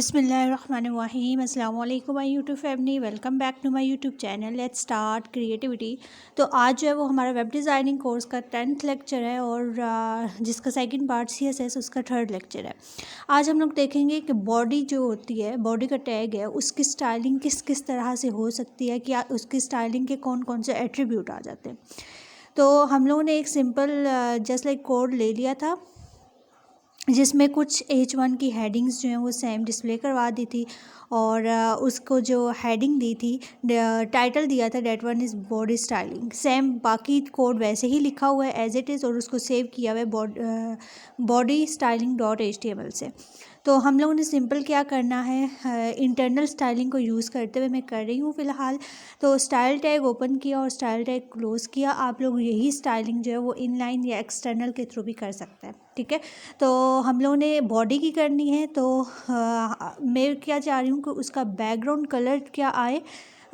बिस्मिल्लाहिर्रहमानिर्रहीम अस्सलाम वालेकुम my YouTube family, welcome back to my YouTube channel. Let's start creativity. तो आज जो है वो हमारा वेब डिज़ाइनिंग कोर्स का 10th लेक्चर है और जिसका सेकंड पार्ट CSS उसका 3rd लेक्चर है। आज हम लोग देखेंगे कि बॉडी जो होती है, बॉडी का टैग है, उसकी स्टाइलिंग किस किस तरह से हो सकती है, कि उसकी स्टाइलिंग के कौन कौन से एट्रीब्यूट आ जाते हैं। तो हम लोगों ने एक सिंपल जस्ट लाइक कोड ले लिया था जिसमें कुछ H1 की हेडिंग्स जो हैं वो सेम डिस्प्ले करवा दी थी और उसको जो हेडिंग दी थी, टाइटल दिया था that one is body styling. Same बाकी कोड वैसे ही लिखा हुआ है एज इट इज़ और उसको सेव किया हुआ है बॉडी स्टाइलिंग .html से। तो हम लोगों ने सिंपल क्या करना है, इंटरनल स्टाइलिंग को यूज़ करते हुए मैं कर रही हूँ फ़िलहाल। तो स्टाइल टैग ओपन किया और स्टाइल टैग क्लोज़ किया। आप लोग यही स्टाइलिंग जो है वो इनलाइन या एक्सटर्नल के थ्रू भी कर सकते हैं, ठीक है। तो हम लोगों ने बॉडी की करनी है, तो मैं क्या चाह रही हूँ कि उसका बैकग्राउंड कलर क्या आए।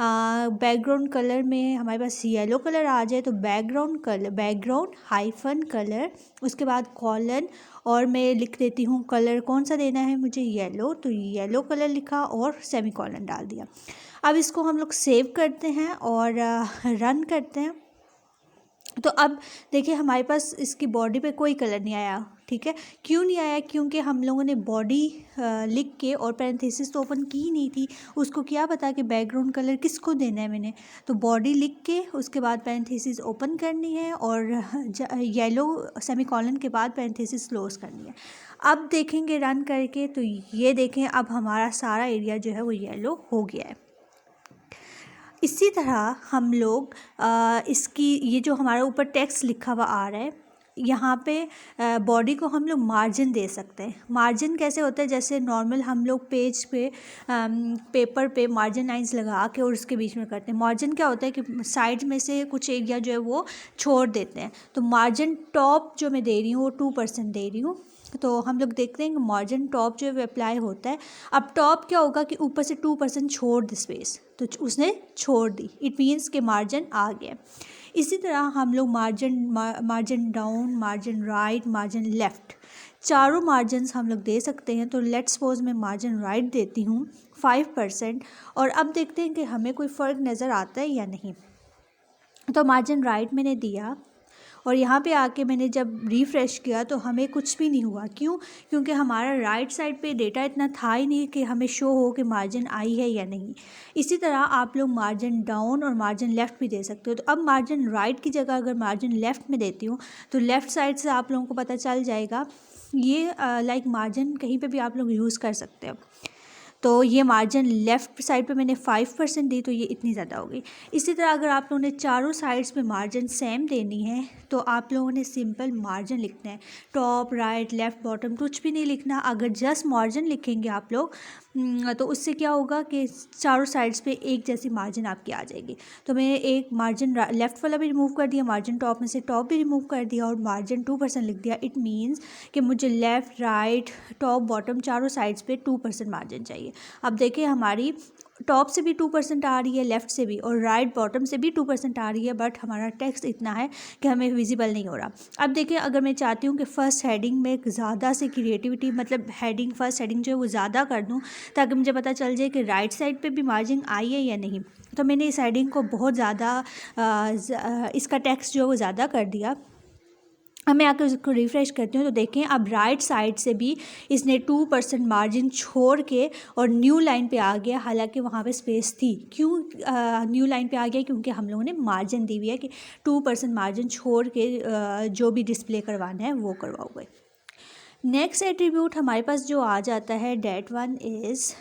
बैकग्राउंड कलर में हमारे पास येलो कलर आ जाए, तो बैकग्राउंड हाइफन कलर, उसके बाद कॉलन, और मैं लिख देती हूँ कलर कौन सा देना है मुझे, येलो। तो येलो कलर लिखा और सेमी कॉलन डाल दिया। अब इसको हम लोग सेव करते हैं और रन करते हैं। तो अब देखिए हमारे पास इसकी बॉडी पे कोई कलर नहीं आया, ठीक है। क्यों नहीं आया? क्योंकि हम लोगों ने बॉडी लिख के और पैरेंथेसिस तो ओपन की नहीं थी। उसको क्या पता कि बैकग्राउंड कलर किसको देना है मैंने। तो बॉडी लिख के उसके बाद पैरेंथेसिस ओपन करनी है और येलो सेमीकोलन के बाद पैरेंथेसिस क्लोज करनी है। अब देखेंगे रन करके, तो ये देखें अब हमारा सारा एरिया जो है वो येलो हो गया है। इसी तरह हम लोग इसकी ये जो हमारे ऊपर टेक्स्ट लिखा हुआ आ रहा है, यहाँ पे बॉडी को हम लोग मार्जिन दे सकते हैं। मार्जिन कैसे होता है? जैसे नॉर्मल हम लोग पेज पे पेपर पे मार्जिन लाइंस लगा के और उसके बीच में करते हैं। मार्जिन क्या होता है कि साइड में से कुछ एरिया जो है वो छोड़ देते हैं। तो मार्जिन टॉप जो मैं दे रही हूँ वो 2% दे रही हूँ। तो हम लोग देखते हैं कि मार्जिन टॉप जो है अप्लाई होता है। अब टॉप क्या होगा कि ऊपर से 2% छोड़ दी स्पेस, तो उसने छोड़ दी, इट मीन्स के मार्जिन आ गया। इसी तरह हम लोग margin down, margin right, margin left, चारों मार्जिन्स हम लोग दे सकते हैं। तो लेट्स सपोज मैं मार्जिन राइट देती हूँ 5% और अब देखते हैं कि हमें कोई फ़र्क नज़र आता है या नहीं। तो मार्जिन राइट मैंने दिया और यहाँ पे आके मैंने जब रिफ़्रेश किया तो हमें कुछ भी नहीं हुआ। क्यों? क्योंकि हमारा राइट साइड पे डेटा इतना था ही नहीं कि हमें शो हो कि मार्जिन आई है या नहीं। इसी तरह आप लोग मार्जिन डाउन और मार्जिन लेफ़्ट भी दे सकते हो। तो अब मार्जिन राइट की जगह अगर मार्जिन लेफ़्ट में देती हूँ तो लेफ़्ट साइड से आप लोगों को पता चल जाएगा। ये लाइक मार्जिन कहीं पर भी आप लोग यूज़ कर सकते हो। तो ये मार्जिन लेफ़्ट साइड पे मैंने 5% दी, तो ये इतनी ज़्यादा हो गई। इसी तरह अगर आप लोगों ने चारों साइड्स पे मार्जिन सेम देनी है तो आप लोगों ने सिंपल मार्जिन लिखना है। टॉप, राइट, लेफ़्ट, बॉटम कुछ भी नहीं लिखना। अगर जस्ट मार्जिन लिखेंगे आप लोग तो उससे क्या होगा कि चारों साइड्स पे एक जैसी मार्जिन आपकी आ जाएगी। तो मैंने एक मार्जिन लेफ़्ट वाला भी रिमूव कर दिया, मार्जिन टॉप में से टॉप भी रिमूव कर दिया और मार्जिन 2% लिख दिया। इट मीन्स कि मुझे लेफ़्ट, राइट, टॉप, बॉटम चारों साइड्स पे 2% मार्जिन चाहिए। अब देखिए हमारी टॉप से भी 2% आ रही है, लेफ़्ट से भी, और राइट बॉटम से भी 2% आ रही है, बट हमारा टेक्स्ट इतना है कि हमें विजिबल नहीं हो रहा। अब देखिए अगर मैं चाहती हूँ कि फ़र्स्ट हेडिंग में ज़्यादा से क्रिएटिविटी, मतलब फर्स्ट हेडिंग जो है वो ज़्यादा कर दूँ ताकि मुझे पता चल जाए कि राइट साइड पे भी मार्जिन आई है या नहीं, तो मैंने इस हेडिंग को बहुत ज़्यादा इसका टेक्स्ट जो है वो ज़्यादा कर दिया। अब मैं आकर उसको रिफ़्रेश करती हूँ तो देखें अब राइट साइड से भी इसने 2% मार्जिन छोड़ के और न्यू लाइन पे आ गया, हालांकि वहाँ पे स्पेस थी। क्यों न्यू लाइन पे आ गया? क्योंकि हम लोगों ने मार्जिन दी हुई है कि 2% मार्जिन छोड़ के जो भी डिस्प्ले करवाना है वो करवाओगे। नेक्स्ट एट्रीब्यूट हमारे पास जो आ जाता है डेट वन इज़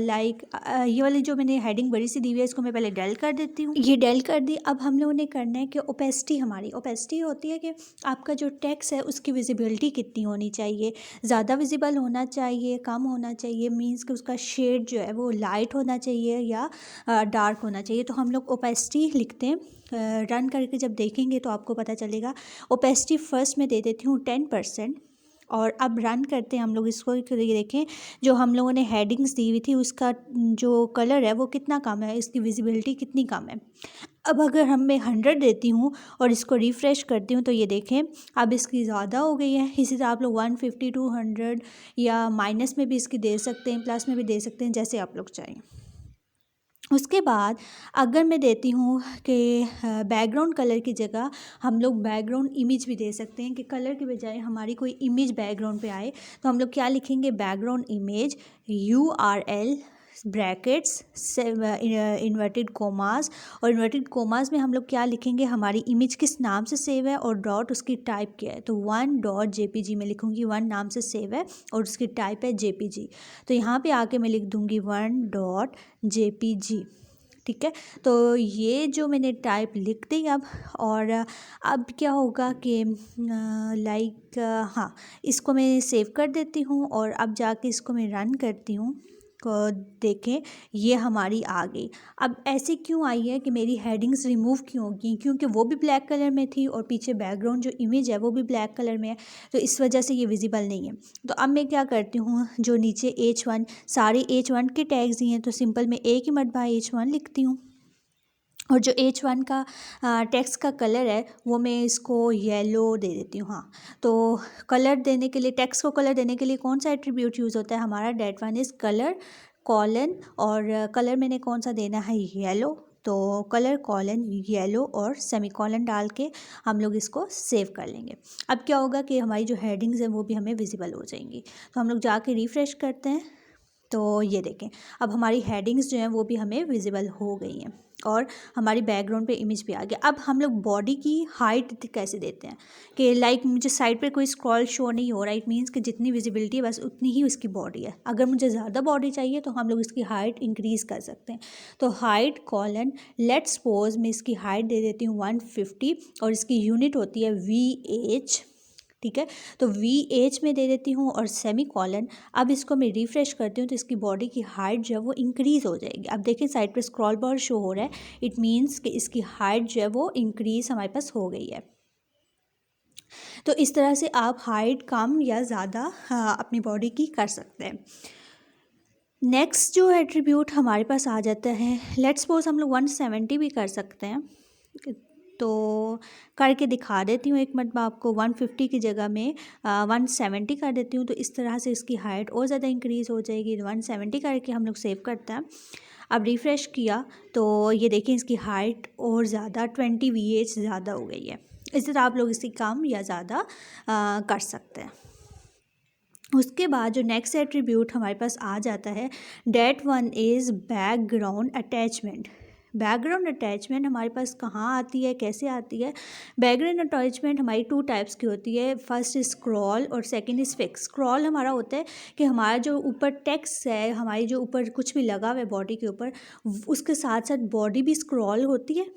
लाइक, ये वाली जो मैंने हेडिंग बड़ी सी दी हुई है इसको मैं पहले डेल कर देती हूँ। ये डेल कर दी। अब हम लोगों ने करना है कि ओपेसिटी, हमारी ओपेसिटी होती है कि आपका जो टेक्स्ट है उसकी विजिबिलिटी कितनी होनी चाहिए। ज़्यादा विजिबल होना चाहिए, कम होना चाहिए, मीन्स कि उसका शेड जो है वो लाइट होना चाहिए या डार्क होना चाहिए। तो हम लोग ओपेसिटी लिखते हैं। रन करके जब देखेंगे तो आपको पता चलेगा। ओपेसिटी फर्स्ट में दे देती हूँ 10% और अब रन करते हैं हम लोग इसको। ये देखें जो हम लोगों ने हेडिंग्स दी हुई थी उसका जो कलर है वो कितना कम है, इसकी विजिबिलिटी कितनी कम है। अब अगर मैं 100 देती हूँ और इसको रिफ़्रेश करती हूँ तो ये देखें अब इसकी ज़्यादा हो गई है। इसी तरह आप लोग 150 टू 100 या माइनस में भी इसकी दे सकते हैं, प्लस में भी दे सकते हैं, जैसे आप लोग चाहें। उसके बाद अगर मैं देती हूँ कि बैकग्राउंड कलर की जगह हम लोग बैकग्राउंड इमेज भी दे सकते हैं, कि कलर के बजाय हमारी कोई इमेज बैकग्राउंड पे आए, तो हम लोग क्या लिखेंगे, background image URL brackets inverted commas, और इन्वर्टेड कोमास में हम लोग क्या लिखेंगे, हमारी इमेज किस नाम से सेव है और डॉट उसकी टाइप क्या है। तो 1.jpg में लिखूँगी, 1 नाम से सेव है और उसकी टाइप है JPG। तो यहाँ पे आके मैं लिख दूँगी 1.jpg। ठीक है, तो ये जो मैंने टाइप लिख दी अब अब क्या होगा कि लाइक हाँ, इसको मैं सेव कर देती हूँ और अब जाके इसको मैं रन करती हूँ। को देखें ये हमारी आ गई। अब ऐसे क्यों आई है कि मेरी हेडिंग्स रिमूव क्यों होगी, क्योंकि वो भी ब्लैक कलर में थी और पीछे बैकग्राउंड जो इमेज है वो भी ब्लैक कलर में है, तो इस वजह से ये विजिबल नहीं है। तो अब मैं क्या करती हूँ, जो नीचे H1 सारे H1 के टैग्स दिए हैं तो सिंपल मैं एक ही मरतबा H1 लिखती हूँ, और जो H1 का टेक्स्ट का कलर है वो मैं इसको येलो दे देती हूँ। हाँ, तो कलर देने के लिए, टेक्स्ट को कलर देने के लिए कौन सा एट्रीब्यूट यूज़ होता है हमारा, that one is colour colon, और कलर मैंने कौन सा देना है, येलो। तो कलर कॉलन येलो और सेमी कॉलन डाल के हम लोग इसको सेव कर लेंगे। अब क्या होगा कि हमारी जो हेडिंग्स हैं वो भी हमें विजिबल हो जाएंगी। तो हम लोग जाके रिफ़्रेश करते हैं तो ये देखें अब हमारी हेडिंग्स जो हैं वो भी हमें विजिबल हो गई हैं और हमारी बैकग्राउंड पे इमेज भी आ गया। अब हम लोग बॉडी की हाइट कैसे देते हैं, कि लाइक मुझे साइड पे कोई स्क्रॉल शो नहीं हो रहा, इट मीन्स कि जितनी विजिबिलिटी है बस उतनी ही उसकी बॉडी है। अगर मुझे ज़्यादा बॉडी चाहिए तो हम लोग इसकी हाइट इंक्रीज़ कर सकते हैं। तो हाइट कॉलन लेट्स सपोज मैं इसकी हाइट दे देती हूँ 150 और इसकी यूनिट होती है VH। ठीक है, तो VH में दे देती हूँ और सेमी कॉलन। अब इसको मैं रिफ़्रेश करती हूँ तो इसकी बॉडी की हाइट जो है वो इंक्रीज़ हो जाएगी। अब देखिए साइड पे स्क्रॉल बार शो हो रहा है, इट मीन्स कि इसकी हाइट जो है वो इंक्रीज़ हमारे पास हो गई है। तो इस तरह से आप हाइट कम या ज़्यादा अपनी बॉडी की कर सकते हैं। नेक्स्ट जो एट्रीब्यूट हमारे पास आ जाता है, लेट्स सपोज हम लोग 170 भी कर सकते हैं, तो करके दिखा देती हूँ एक मरतबा आपको। 150 की जगह में 170 कर देती हूँ, तो इस तरह से इसकी हाइट और ज़्यादा इंक्रीज़ हो जाएगी। 170 करके हम लोग सेव करते हैं। अब रिफ़्रेश किया तो ये देखें इसकी हाइट और ज़्यादा 20 VH ज़्यादा हो गई है। इस तरह आप लोग इसकी कम या ज़्यादा कर सकते हैं। उसके बाद जो नेक्स्ट एट्रीब्यूट हमारे पास आ जाता है, that one is background attachment. Background attachment हमारे पास कहाँ आती है, कैसे आती है। बैकग्राउंड अटैचमेंट हमारी 2 टाइप्स की होती है, फर्स्ट इज स्क्रॉल और सेकंड इज़ फिक्स। स्क्रॉल हमारा होता है कि हमारा जो ऊपर टेक्स्ट है, हमारी जो ऊपर कुछ भी लगा हुआ है बॉडी के ऊपर, उसके साथ साथ बॉडी भी स्क्रॉल होती है।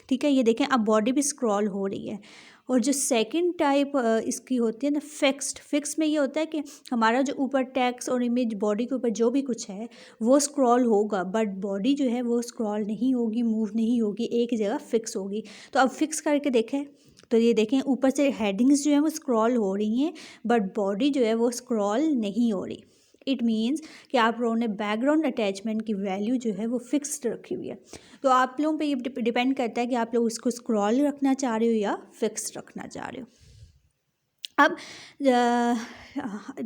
ठीक है, ये देखें अब बॉडी भी स्क्रॉल हो रही है। और जो सेकंड टाइप इसकी होती है ना, फिक्स्ड। फिक्स में ये होता है कि हमारा जो ऊपर टेक्स्ट और इमेज बॉडी के ऊपर जो भी कुछ है वो स्क्रॉल होगा, बट बॉडी जो है वो स्क्रॉल नहीं होगी, मूव नहीं होगी, एक जगह फिक्स होगी। तो अब फिक्स करके देखें तो ये देखें ऊपर से हेडिंग्स जो हैं वो स्क्रॉल हो रही हैं, बट बॉडी जो है वो स्क्रॉल नहीं हो रही। इट मीन्स कि आप लोगों ने बैकग्राउंड अटैचमेंट की वैल्यू जो है वो फिक्स्ड रखी हुई है। तो आप लोगों पे ये डिपेंड करता है कि आप लोग इसको स्क्रॉल रखना चाह रहे हो या फिक्स्ड रखना चाह रहे हो। अब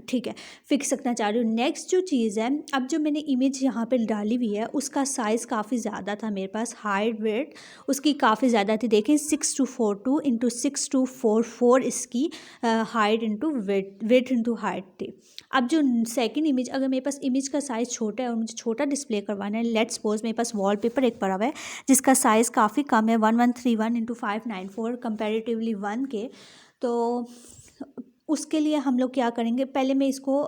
ठीक है, फिक्स रखना चाह रही हूँ। नेक्स्ट जो चीज़ है, अब जो मैंने इमेज यहाँ पे डाली हुई है उसका साइज़ काफ़ी ज़्यादा था मेरे पास, हाइट वेट उसकी काफ़ी ज़्यादा थी। देखें 6242 इंटू 6244 इसकी height into weight into height थी। अब जो सेकंड इमेज, अगर मेरे पास इमेज का साइज़ छोटा है और मुझे छोटा डिस्प्ले करवाना है, लेट्स सपोज मेरे पास वॉलपेपर एक पड़ा हुआ है जिसका साइज़ काफ़ी कम है, 1131 इंटू 594 कंपेरेटिवली 1 के, तो उसके लिए हम लोग क्या करेंगे, पहले मैं इसको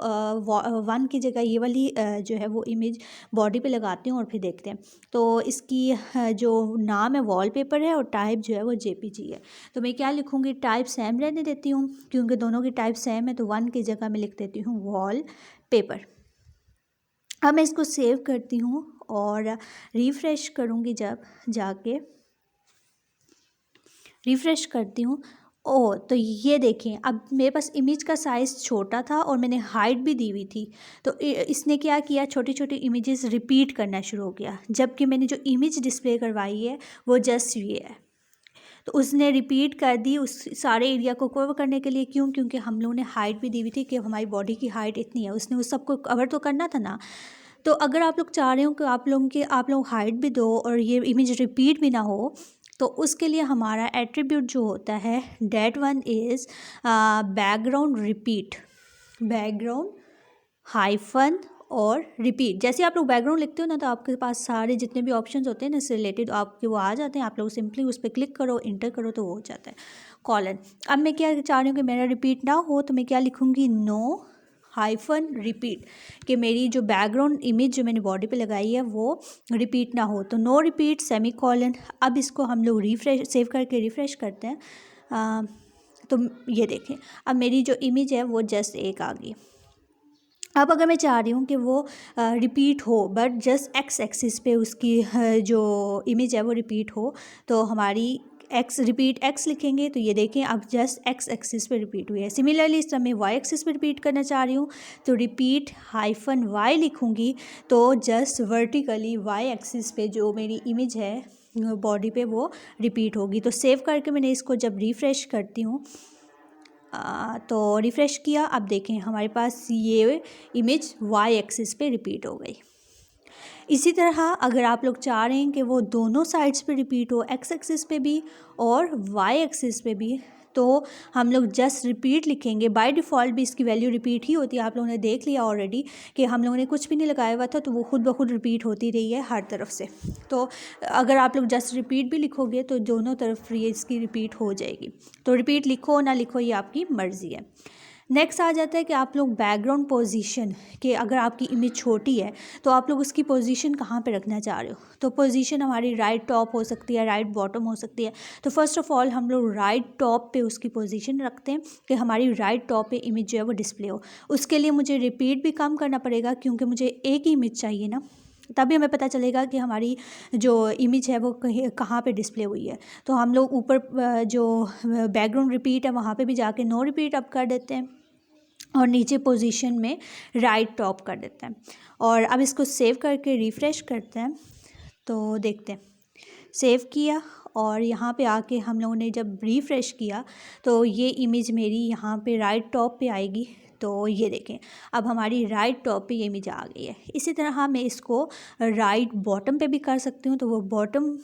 1 की जगह ये वाली जो है वो इमेज बॉडी पे लगाती हूँ और फिर देखते हैं। तो इसकी जो नाम है वॉलपेपर है और टाइप जो है वो JPG है। तो मैं क्या लिखूँगी, टाइप सेम रहने देती हूँ क्योंकि दोनों की टाइप सेम है, तो 1 की जगह मैं लिख देती हूँ वॉलपेपर। अब मैं इसको सेव करती हूँ और रिफ़्रेश करूँगी, जब जाके रिफ़्रेश करती हूँ ओह! तो ये देखें, अब मेरे पास इमेज का साइज़ छोटा था और मैंने हाइट भी दी हुई थी। तो इसने क्या किया, छोटी-छोटी इमेजेस रिपीट करना शुरू हो गया, जबकि मैंने जो इमेज डिस्प्ले करवाई है वो जस्ट ये है। तो उसने रिपीट कर दी उस सारे एरिया को कवर करने के लिए। क्यों? क्योंकि हम लोगों ने हाइट भी दी हुई थी कि हमारी बॉडी की हाइट इतनी है, उसने उस सबको कवर तो करना था ना। तो अगर आप लोग चाह रहे हो कि आप लोग हाइट भी दो और ये इमेज रिपीट भी ना हो, तो उसके लिए हमारा एट्रीब्यूट जो होता है, that one is background repeat, background hyphen और रिपीट। जैसे आप लोग बैकग्राउंड लिखते हो ना, तो आपके पास सारे जितने भी ऑप्शंस होते हैं ना इससे रिलेटेड, आपके वो आ जाते हैं। आप लोग सिंपली उस पर क्लिक करो, इंटर करो, तो वो हो जाता है कॉलन। अब मैं क्या चाह रही हूँ कि मेरा रिपीट ना हो, तो मैं क्या लिखूँगी, नो हाइफन रिपीट, कि मेरी जो बैकग्राउंड इमेज जो मैंने बॉडी पे लगाई है वो रिपीट ना हो। तो नो रिपीट सेमी कॉलन। अब इसको हम लोग रिफ्रेश, सेव करके रिफ्रेश करते हैं। तो ये देखें, अब मेरी जो इमेज है वो जस्ट एक आ गई। अब अगर मैं चाह रही हूँ कि वो रिपीट हो, बट जस्ट एक्स एक्सिस पे उसकी जो इमेज है वो रिपीट हो, तो हमारी एक्स रिपीट एक्स लिखेंगे, तो ये देखें अब जस्ट एक्स एक्सिस पे रिपीट हुई है। सिमिलरली इस तरह मैं वाई एक्सिस पे रिपीट करना चाह रही हूँ, तो रिपीट हाइफन वाई लिखूँगी, तो जस्ट वर्टिकली वाई एक्सिस पे जो मेरी इमेज है बॉडी पे वो रिपीट होगी। तो सेव करके मैंने इसको जब रिफ़्रेश करती हूँ, तो रिफ़्रेश किया, अब देखें हमारे पास ये इमेज वाई एक्सिस पे रिपीट हो गई। इसी तरह अगर आप लोग चाह रहे हैं कि वो दोनों साइड्स पे रिपीट हो, एक्स एक्सिस पे भी और वाई एक्सिस पे भी, तो हम लोग जस्ट रिपीट लिखेंगे। बाय डिफ़ॉल्ट भी इसकी वैल्यू रिपीट ही होती है। आप लोगों ने देख लिया ऑलरेडी कि हम लोगों ने कुछ भी नहीं लगाया हुआ था, तो वो खुद ब खुद रिपीट होती रही है हर तरफ से। तो अगर आप लोग जस्ट रिपीट भी लिखोगे तो दोनों तरफ ये इसकी रिपीट हो जाएगी। तो रिपीट लिखो ना लिखो ये आपकी मर्ज़ी है। नेक्स्ट आ जाता है कि आप लोग बैकग्राउंड पोजीशन, कि अगर आपकी इमेज छोटी है तो आप लोग उसकी पोजीशन कहाँ पे रखना चाह रहे हो। तो पोजीशन हमारी राइट टॉप हो सकती है, राइट बॉटम हो सकती है। तो फर्स्ट ऑफ ऑल हम लोग राइट टॉप पे उसकी पोजीशन रखते हैं कि हमारी राइट टॉप पे इमेज जो है वो डिस्प्ले हो। उसके लिए मुझे रिपीट भी कम करना पड़ेगा, क्योंकि मुझे एक ही इमेज चाहिए ना, तभी हमें पता चलेगा कि हमारी जो इमेज है वो कहाँ पे डिस्प्ले हुई है। तो हम लोग ऊपर जो बैकग्राउंड रिपीट है वहाँ पे भी जाके नो रिपीट अप कर देते हैं, और नीचे पोजीशन में राइट टॉप कर देते हैं। और अब इसको सेव करके रिफ़्रेश करते हैं, तो देखते हैं। सेव किया और यहाँ पे आके हम लोगों ने जब रिफ़्रेश किया, तो ये इमेज मेरी यहाँ पे राइट टॉप पे आएगी। तो ये देखें, अब हमारी राइट टॉप पे ये इमेज आ गई है। इसी तरह मैं इसको राइट बॉटम पे भी कर सकती हूँ, तो वो बॉटम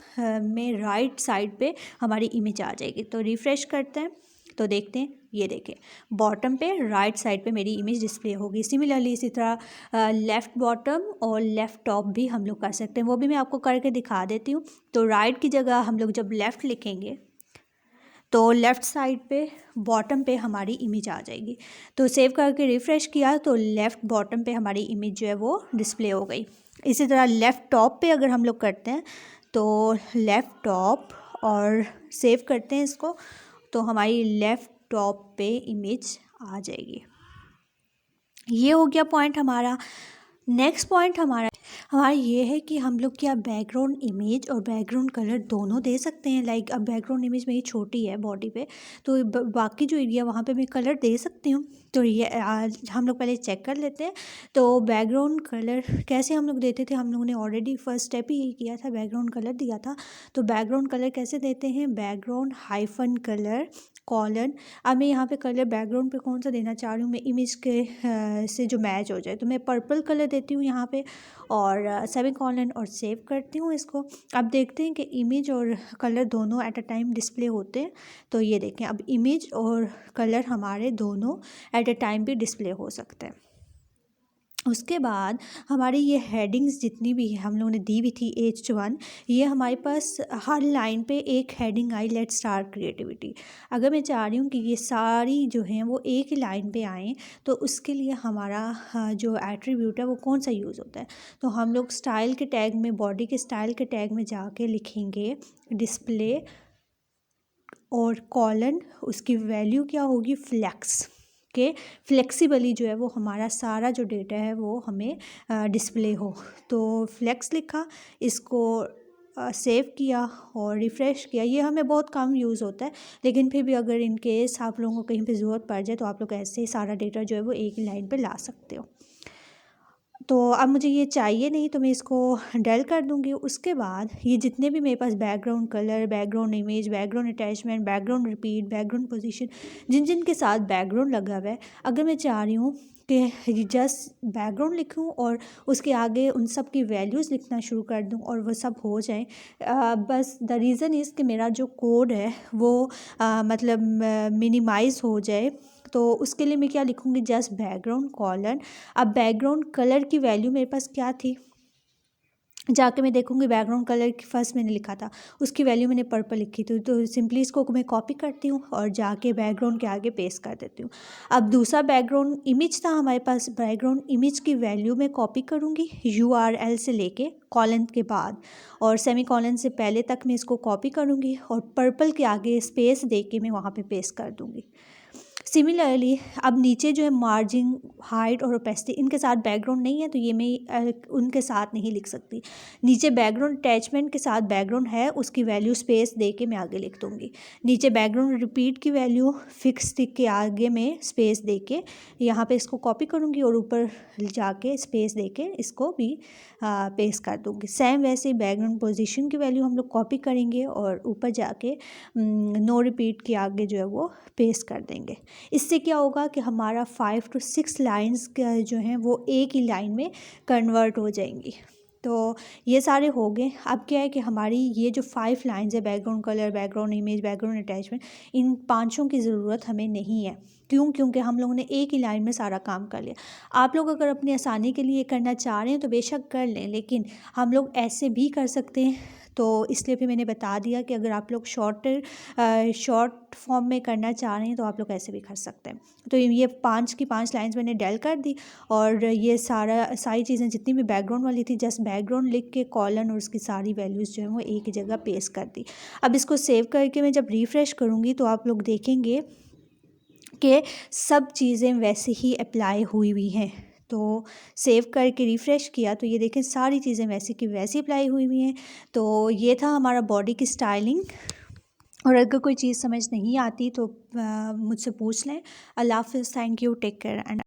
में राइट साइड पे हमारी इमेज आ जाएगी। तो रिफ़्रेश करते हैं, तो देखते हैं, ये देखें बॉटम पे राइट साइड पे मेरी इमेज डिस्प्ले होगी। सिमिलरली इसी तरह लेफ़्ट बॉटम और लेफ़्ट टॉप भी हम लोग कर सकते हैं, वो भी मैं आपको करके दिखा देती हूँ। तो राइट की जगह हम लोग जब लेफ़्ट लिखेंगे, तो लेफ़्ट साइड पे बॉटम पे हमारी इमेज आ जाएगी। तो सेव करके रिफ़्रेश किया, तो लेफ़्ट बॉटम पे हमारी इमेज जो है वो डिस्प्ले हो गई। इसी तरह लेफ़्ट टॉप पे अगर हम लोग करते हैं, तो लेफ़्ट टॉप और सेव करते हैं इसको, तो हमारी लेफ़्ट टॉप पे इमेज आ जाएगी। ये हो गया पॉइंट हमारा। नेक्स्ट पॉइंट हमारा ये है कि हम लोग क्या बैकग्राउंड इमेज और बैकग्राउंड कलर दोनों दे सकते हैं। लाइक अब बैकग्राउंड इमेज मेरी छोटी है बॉडी पे, तो बाकी जो एरिया वहाँ पे मैं कलर दे सकती हूँ। तो ये आज हम लोग पहले चेक कर लेते हैं। तो बैकग्राउंड कलर कैसे हम लोग देते थे, हम लोगों ने ऑलरेडी फर्स्ट स्टेप ही किया था, बैकग्राउंड कलर दिया था। तो बैकग्राउंड कलर कैसे देते हैं, बैकग्राउंड हाइफन कलर कॉलन। अब मैं यहाँ पे कलर बैकग्राउंड पे कौन सा देना चाह रही हूँ, मैं इमेज के से जो मैच हो जाए, तो मैं पर्पल कलर देती हूँ यहाँ पे, और सेमी कॉलन और सेव करती हूँ इसको। अब देखते हैं कि इमेज और कलर दोनों एट अ टाइम डिस्प्ले होते हैं। तो ये देखें, अब इमेज और कलर हमारे दोनों एट अ टाइम भी डिस्प्ले हो सकते हैं। उसके बाद हमारी ये हेडिंग्स जितनी भी हम लोगों ने दी हुई थी H1, ये हमारे पास हर लाइन पे एक heading I, let's start creativity. अगर मैं चाह रही हूँ कि ये सारी जो हैं वो एक ही लाइन पे आएँ, तो उसके लिए हमारा जो एट्रीब्यूट है वो कौन सा यूज़ होता है। तो हम लोग स्टाइल के टैग में, बॉडी के स्टाइल के टैग में जाके लिखेंगे डिस्प्ले और कॉलन, उसकी वैल्यू क्या होगी, फ्लेक्स, के फ्लेक्सिबली जो है वो हमारा सारा जो डेटा है वो हमें डिस्प्ले हो। तो फ्लेक्स लिखा, इसको सेव किया और रिफ़्रेश किया। ये हमें बहुत कम यूज़ होता है, लेकिन फिर भी अगर इन केस आप लोगों को कहीं पे ज़रूरत पड़ जाए तो आप लोग ऐसे ही सारा डेटा जो है वो एक ही लाइन पे ला सकते हो। तो अब मुझे ये चाहिए नहीं, तो मैं इसको डल कर दूँगी। उसके बाद ये जितने भी मेरे पास background colour, background image, background attachment, background repeat, background position, जिन के साथ बैकग्राउंड लगा हुआ है, अगर मैं चाह रही हूँ कि जस्ट बैकग्राउंड लिखूँ और उसके आगे उन सब की वैल्यूज़ लिखना शुरू कर दूँ और वो सब हो जाए, बस द रीज़न इज़ कि मेरा जो कोड है वो मतलब मिनिमाइज़ हो जाए। तो उसके लिए मैं क्या लिखूँगी, जस्ट बैकग्राउंड कॉलन। अब बैकग्राउंड कलर की वैल्यू मेरे पास क्या थी, जाके मैं देखूँगी बैकग्राउंड कलर की फर्स्ट मैंने लिखा था, उसकी वैल्यू मैंने पर्पल लिखी थी। तो सिंपली इसको मैं कॉपी करती हूँ और जाके बैकग्राउंड के आगे पेस्ट कर देती हूँ। अब दूसरा बैकग्राउंड इमेज था हमारे पास, बैकग्राउंड इमेज की वैल्यू मैं कॉपी करूँगी URL से लेके कॉलन के बाद और सेमी कॉलन से पहले तक मैं इसको कॉपी करूँगी और पर्पल के आगे स्पेस दे के मैं वहाँ पे पेस्ट कर दूँगी। सिमिलरली अब नीचे जो है मार्जिन, हाइट और ओपेसिटी, इनके साथ बैकग्राउंड नहीं है तो ये मैं उनके साथ नहीं लिख सकती। नीचे बैकग्राउंड अटैचमेंट के साथ बैकग्राउंड है, उसकी वैल्यू स्पेस दे के मैं आगे लिख दूँगी। नीचे बैकग्राउंड रिपीट की वैल्यू फिक्स टिक के आगे में स्पेस दे के यहाँ पे इसको कॉपी करूँगी और ऊपर जाके स्पेस दे के इसको भी पेस्ट कर दूँगी। सेम वैसे बैकग्राउंड पोजीशन की वैल्यू हम लोग कॉपी करेंगे और ऊपर जाके नो रिपीट के आगे जो है वो पेस्ट कर देंगे। इससे क्या होगा कि हमारा 5 to 6 लाइंस जो हैं वो एक ही लाइन में कन्वर्ट हो जाएंगी। तो ये सारे हो गए। अब क्या है कि हमारी ये जो 5 लाइंस है, background colour, background image, background attachment, इन पांचों की ज़रूरत हमें नहीं है। क्यों? क्योंकि हम लोगों ने एक ही लाइन में सारा काम कर लिया। आप लोग अगर अपनी आसानी के लिए करना चाह रहे हैं तो बेशक कर लें, लेकिन हम लोग ऐसे भी कर सकते हैं। तो इसलिए फिर मैंने बता दिया कि अगर आप लोग शॉर्ट फॉर्म में करना चाह रहे हैं तो आप लोग ऐसे भी कर सकते हैं। तो ये 5 की 5 लाइंस मैंने डल कर दी और ये सारी चीज़ें जितनी भी बैकग्राउंड वाली थी, जस्ट बैकग्राउंड लिख के कॉलन और उसकी सारी वैल्यूज़ जो हैं वो एक ही जगह पेस्ट कर दी। अब इसको सेव करके मैं जब रिफ़्रेश करूँगी तो आप लोग देखेंगे कि सब चीज़ें वैसे ही अप्लाई हुई हैं। तो सेव करके रिफ़्रेश किया तो ये देखें सारी चीज़ें वैसे की वैसी अप्लाई हुई हैं। तो ये था हमारा बॉडी की स्टाइलिंग। और अगर कोई चीज़ समझ नहीं आती तो मुझसे पूछ लें। अल्लाह हाफ़िज़, thank you, take care and